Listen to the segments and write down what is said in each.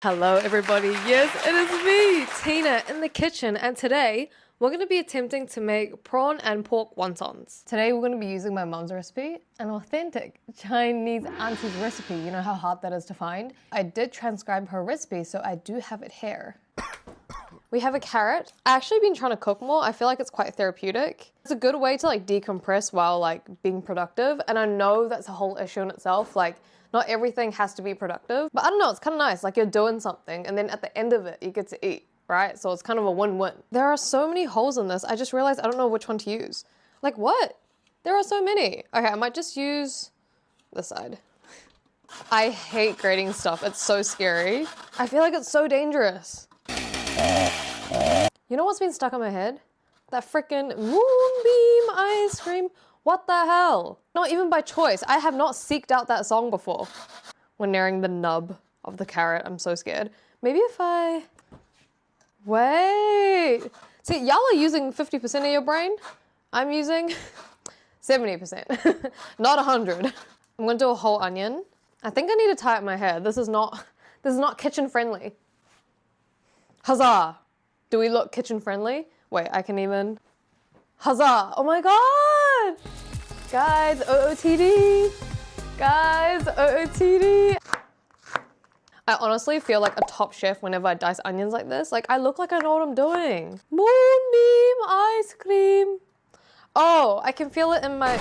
Hello everybody, yes it is me, Tina, in the kitchen, and today we're going to be attempting to make prawn and pork wontons. Today we're going to be using my mom's recipe, an authentic Chinese auntie's recipe. You know how hard that is to find? I did transcribe her recipe, so I do have it here. We have a carrot. I actually been trying to cook more. I feel like it's quite therapeutic. It's a good way to like decompress while like being productive, and I know that's a whole issue in itself. Like, not everything has to be productive, but I don't know, it's kind of nice. Like you're doing something and then at the end of it, you get to eat, right? So it's kind of a win-win. There are so many holes in this. I just realized I don't know which one to use. Like what? There are so many. Okay, I might just use this side. I hate grating stuff. It's so scary. I feel like it's so dangerous. You know what's been stuck in my head? That frickin' moonbeam ice cream. What the hell? Not even by choice. I have not seeked out that song before. When nearing the nub of the carrot, I'm so scared. Maybe if I... Wait. See, y'all are using 50% of your brain. I'm using 70%. Not 100. I'm gonna do a whole onion. I think I need to tie up my hair. This is not kitchen friendly. Huzzah. Do we look kitchen friendly? Wait, I can even... Huzzah! Oh my god! Guys, OOTD! Guys, OOTD! I honestly feel like a top chef whenever I dice onions like this. Like, I look like I know what I'm doing. Moonbeam ice cream. Oh, I can feel it in my...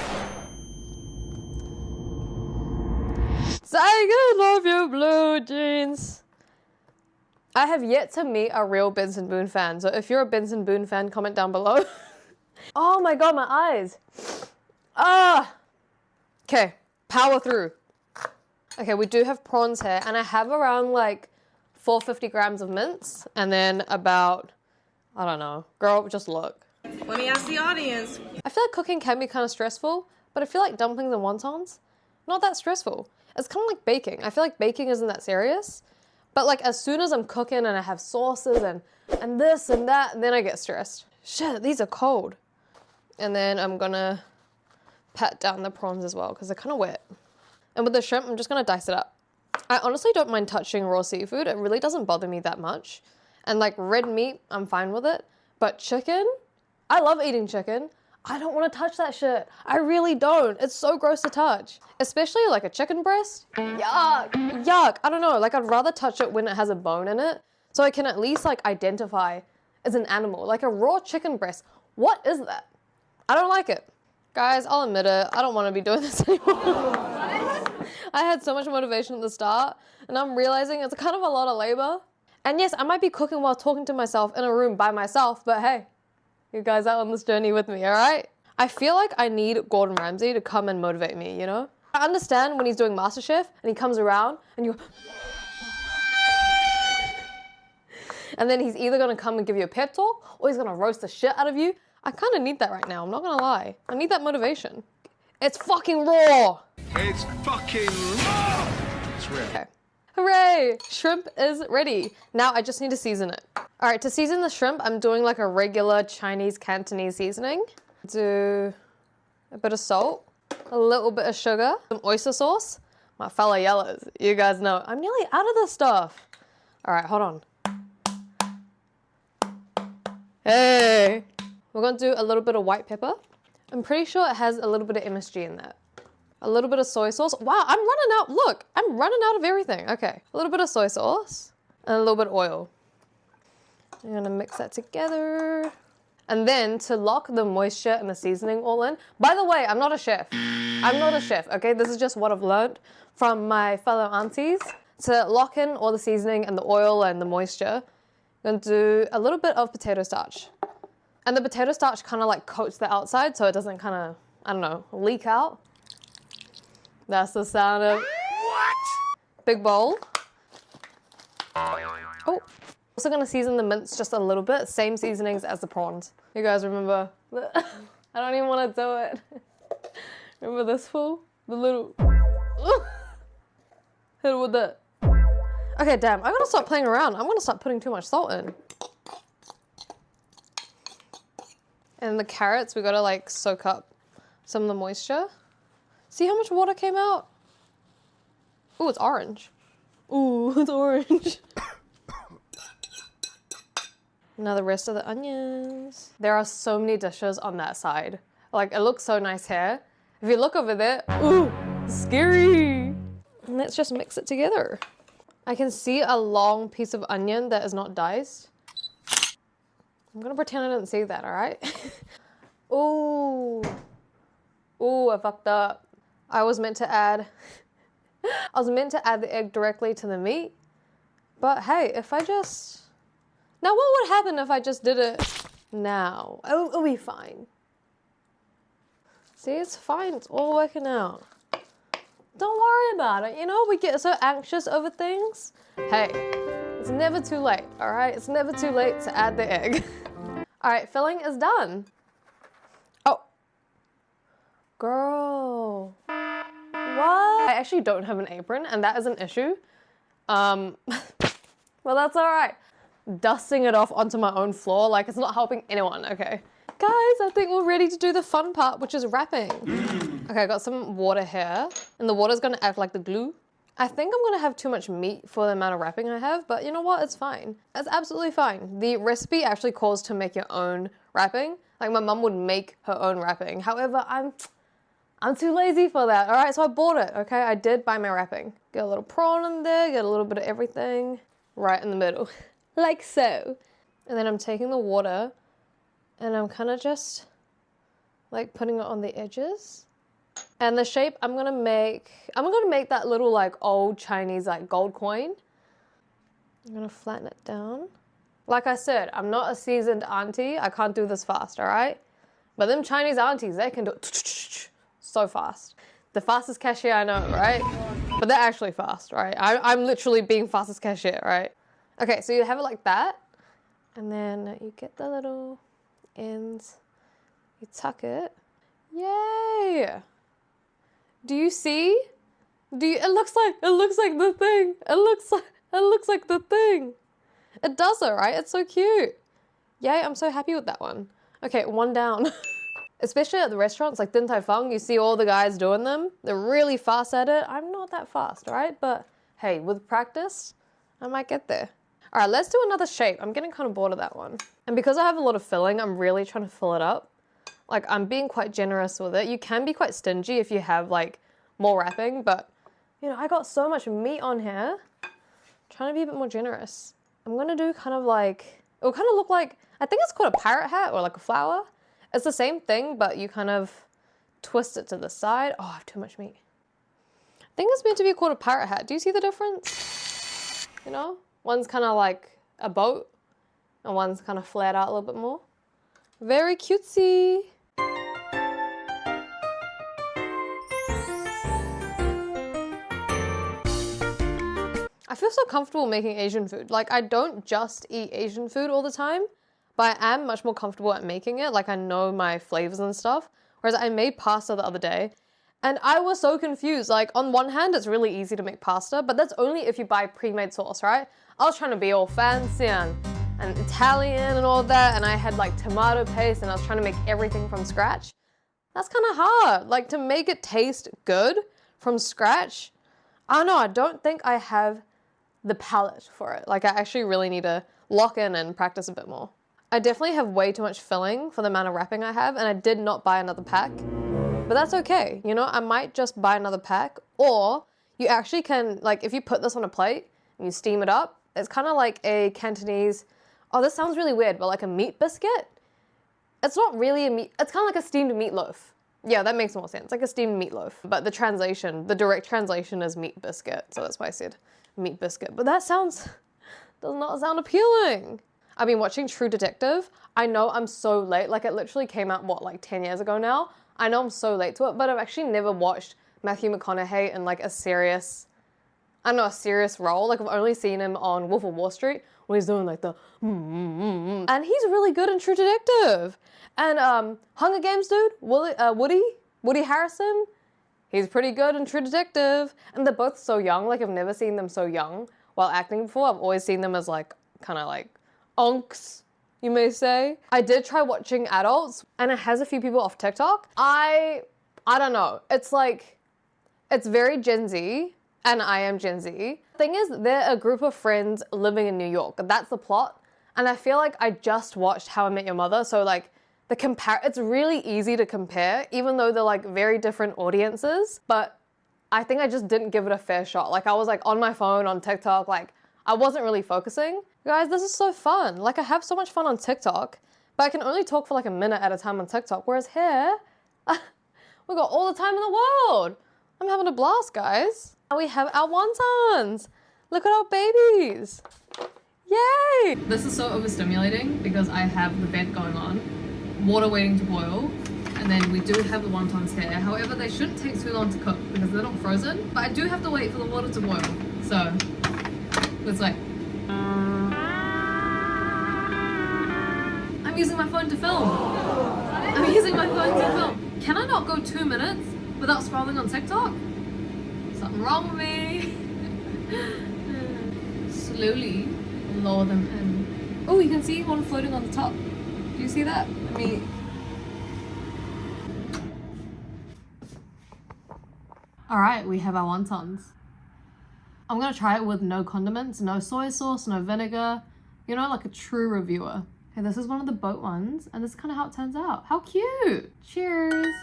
Say I love your blue jeans. I have yet to meet a real Benson Boone fan, so if you're a Benson Boone fan, comment down below. Oh my god, my eyes. Ah. Okay, power through. Okay, we do have prawns here, and I have around like 450 grams of mince, and then about, I don't know, girl, just look. Let me ask the audience. I feel like cooking can be kind of stressful, but I feel like dumplings and wontons, not that stressful. It's kind of like baking. I feel like baking isn't that serious, but like as soon as I'm cooking and I have sauces and this and that, and then I get stressed. Shit, these are cold. And then I'm gonna pat down the prawns as well because they're kind of wet. And with the shrimp, I'm just gonna dice it up. I honestly don't mind touching raw seafood. It really doesn't bother me that much. And like red meat, I'm fine with it. But chicken, I love eating chicken. I don't want to touch that shit. I really don't. It's so gross to touch. Especially like a chicken breast. Yuck, yuck. I don't know, like I'd rather touch it when it has a bone in it so I can at least like identify as an animal. Like a raw chicken breast, what is that? I don't like it. Guys, I'll admit it, I don't want to be doing this anymore. I had so much motivation at the start, and I'm realizing it's kind of a lot of labor. And yes, I might be cooking while talking to myself in a room by myself, but hey, you guys are on this journey with me, all right? I feel like I need Gordon Ramsay to come and motivate me, you know? I understand when he's doing MasterChef, and he comes around, and you... And then he's either gonna come and give you a pep talk, or he's gonna roast the shit out of you. I kind of need that right now, I'm not gonna lie. I need that motivation. It's fucking raw! It's fucking raw! It's real. Okay. Hooray! Shrimp is ready. Now I just need to season it. All right, to season the shrimp, I'm doing like a regular Chinese Cantonese seasoning. Do a bit of salt, a little bit of sugar, some oyster sauce. My fellow yellows, you guys know, I'm nearly out of this stuff. All right, hold on. Hey! We're gonna do a little bit of white pepper. I'm pretty sure it has a little bit of MSG in that. A little bit of soy sauce. Wow, I'm running out, look, I'm running out of everything. Okay, a little bit of soy sauce and a little bit of oil. I'm gonna mix that together. And then to lock the moisture and the seasoning all in, by the way, I'm not a chef. I'm not a chef, okay? This is just what I've learned from my fellow aunties. To lock in all the seasoning and the oil and the moisture, I'm gonna do a little bit of potato starch. And the potato starch kind of like coats the outside so it doesn't kind of, I don't know, leak out. That's the sound of... What? Big bowl. Oh. Also gonna season the mince just a little bit. Same seasonings as the prawns. You guys remember? I don't even want to do it. Remember this fool? The little... Hit it with that. Okay, damn. I gotta stop playing around. I'm gonna start putting too much salt in. And the carrots, we gotta like soak up some of the moisture. See how much water came out? Ooh, it's orange. Ooh, it's orange. Now the rest of the onions. There are so many dishes on that side. Like, it looks so nice here. If you look over there, ooh, scary. And let's just mix it together. I can see a long piece of onion that is not diced. I'm gonna pretend I didn't see that, all right? Ooh. Ooh, I fucked up. I was meant to add the egg directly to the meat. But hey, if I just... Now what would happen if I just did it now? It'll be fine. See, it's fine, it's all working out. Don't worry about it, you know, we get so anxious over things. Hey, it's never too late, all right? It's never too late to add the egg. All right, filling is done. Oh, girl, what? I actually don't have an apron and that is an issue. Well, that's all right. Dusting it off onto my own floor, like it's not helping anyone, okay? Guys, I think we're ready to do the fun part, which is wrapping. Okay, I got some water here, and the water's gonna act like the glue. I think I'm gonna have too much meat for the amount of wrapping I have, but you know what, it's fine. It's absolutely fine. The recipe actually calls to make your own wrapping. Like my mum would make her own wrapping. However, I'm too lazy for that, all right? So I bought it, okay? I did buy my wrapping. Get a little prawn in there, get a little bit of everything right in the middle, like so. And then I'm taking the water and I'm kind of just like putting it on the edges. And the shape I'm gonna make that little like old Chinese like gold coin. I'm gonna flatten it down. Like I said, I'm not a seasoned auntie. I can't do this fast, all right? But them Chinese aunties, they can do it so fast. The fastest cashier I know, right? But they're actually fast, right? I'm literally being fastest cashier, right? Okay, so you have it like that. And then you get the little ends, you tuck it. Yay! Do you see? It looks like the thing. It looks like the thing. It does it, right? It's so cute. Yay, I'm so happy with that one. Okay, one down. Especially at the restaurants like Din Tai Fung, you see all the guys doing them. They're really fast at it. I'm not that fast, all right? But hey, with practice, I might get there. All right, let's do another shape. I'm getting kind of bored of that one. And because I have a lot of filling, I'm really trying to fill it up. Like I'm being quite generous with it. You can be quite stingy if you have like more wrapping, but you know, I got so much meat on here. I'm trying to be a bit more generous. I'm gonna do kind of like, it'll kind of look like, I think it's called a pirate hat or like a flower. It's the same thing, but you kind of twist it to the side. Oh, I have too much meat. I think it's meant to be called a pirate hat. Do you see the difference? You know? One's kind of like a boat and one's kind of flared out a little bit more. Very cutesy. I feel so comfortable making Asian food. Like I don't just eat Asian food all the time, but I am much more comfortable at making it. Like I know my flavors and stuff. Whereas I made pasta the other day and I was so confused. Like on one hand, it's really easy to make pasta, but that's only if you buy pre-made sauce, right? I was trying to be all fancy and Italian and all that, and I had like tomato paste and I was trying to make everything from scratch. That's kind of hard. Like to make it taste good from scratch, I don't know, I don't think I have the palate for it. Like I actually really need to lock in and practice a bit more. I definitely have way too much filling for the amount of wrapping I have, and I did not buy another pack. But that's okay, you know, I might just buy another pack, or you actually can, like if you put this on a plate and you steam it up, it's kind of like a Cantonese, oh this sounds really weird, but like a meat biscuit. It's not really a meat, it's kind of like a steamed meatloaf. Yeah, that makes more sense, like a steamed meatloaf. But the translation, the direct translation is meat biscuit, so that's why I said meat biscuit. But that does not sound appealing. I've been watching True Detective. I know I'm so late, like it literally came out, what, like 10 years ago now? I know I'm so late to it, but I've actually never watched Matthew McConaughey in like a serious role. Like I've only seen him on Wolf of Wall Street when he's doing like the and he's really good in True Detective. And Hunger Games dude, Woody Harrison, he's pretty good in True Detective. And they're both so young, like I've never seen them so young while acting before. I've always seen them as like, kind of like unks, you may say. I did try watching adults and it has a few people off TikTok. I don't know, it's like, it's very Gen Z and I am Gen Z. Thing is, they're a group of friends living in New York. That's the plot. And I feel like I just watched How I Met Your Mother, so like it's really easy to compare, even though they're like very different audiences. But I think I just didn't give it a fair shot. Like I was like on my phone on TikTok, like I wasn't really focusing. Guys, this is so fun. Like I have so much fun on TikTok, but I can only talk for like a minute at a time on TikTok. Whereas here, we got all the time in the world. I'm having a blast, guys. Now we have our wontons. Look at our babies. Yay! This is so overstimulating because I have the vent going on, water waiting to boil, and then we do have the wontons here. However, they shouldn't take too long to cook because they're not frozen, but I do have to wait for the water to boil. So, let's wait. I'm using my phone to film. I'm using my phone to film. Can I not go 2 minutes without scrolling on TikTok? Something wrong with me. Slowly lower them in. Oh, you can see one floating on the top. Do you see that? Let me... Alright, we have our wontons. I'm gonna try it with no condiments, no soy sauce, no vinegar. You know, like a true reviewer. Okay, this is one of the boat ones, and this is kind of how it turns out. How cute! Cheers!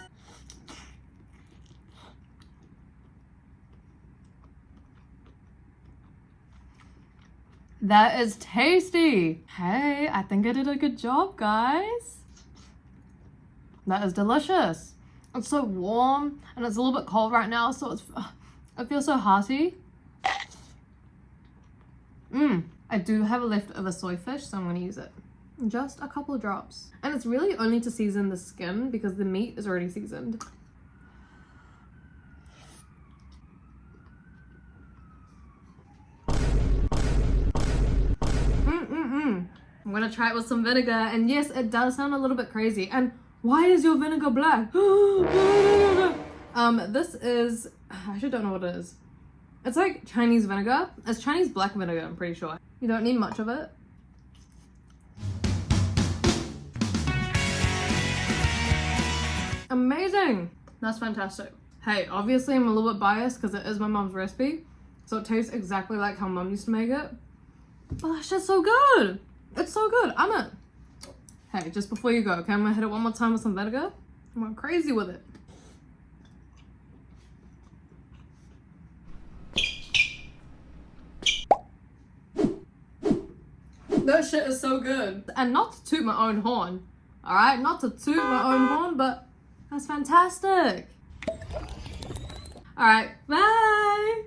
That is tasty. Hey, I think I did a good job, guys. That is delicious. It's so warm and it's a little bit cold right now, so it feels so hearty. I do have a leftover soy fish, so I'm gonna use it. Just a couple of drops. And it's really only to season the skin because the meat is already seasoned. I'm gonna try it with some vinegar, and yes, it does sound a little bit crazy. And why is your vinegar black? This is, I actually don't know what it is. It's like Chinese vinegar. It's Chinese black vinegar, I'm pretty sure. You don't need much of it. Amazing! That's fantastic. Hey, obviously I'm a little bit biased because it is my mom's recipe, so it tastes exactly like how mom used to make it. Oh, that's just so good! It's so good. I'm it. Hey, just before you go, okay, I'm gonna hit it one more time with some vinegar. I'm going crazy with it. That shit is so good. And not to toot my own horn, alright? Not to toot my own horn, but that's fantastic. Alright, bye!